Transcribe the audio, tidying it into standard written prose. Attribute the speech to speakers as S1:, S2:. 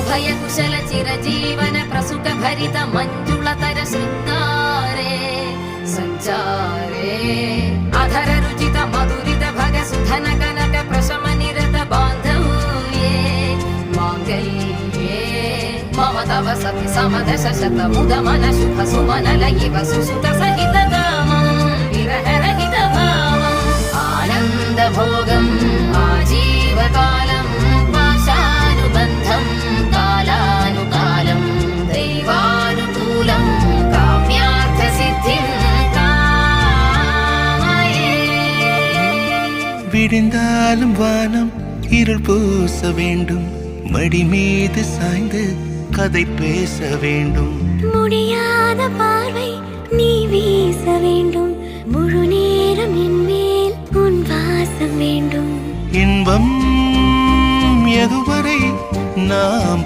S1: अभय कुशल चिरजीवन प्रसुख भरित मंजुलतर शृंगारे संचारे अधर रुचित मधुरित भग सुधन कनक प्रशम निरत बांधव्ये मांगल्ये मम तव सति समदश शत मुद मन शुभ सुमन लयिव सुसुत सहित कामं विरह रहित भावम् आनंद भोगम् आजीवकालम् पाशानुबन्धं कालानुकालं दैवानुकूलं काम्यार्थ सिद्धिं कामये
S2: விடிந்தாலும் வானம் இருள் பூச வேண்டும் மடி மீது சாய்ந்து கதை பேச வேண்டும்
S3: முடியாத பார்வை நீ வீச வேண்டும் முழு நேரம் என் மேல் உன் வாசம் வேண்டும்
S2: இன்பம் எதுவரை நாம்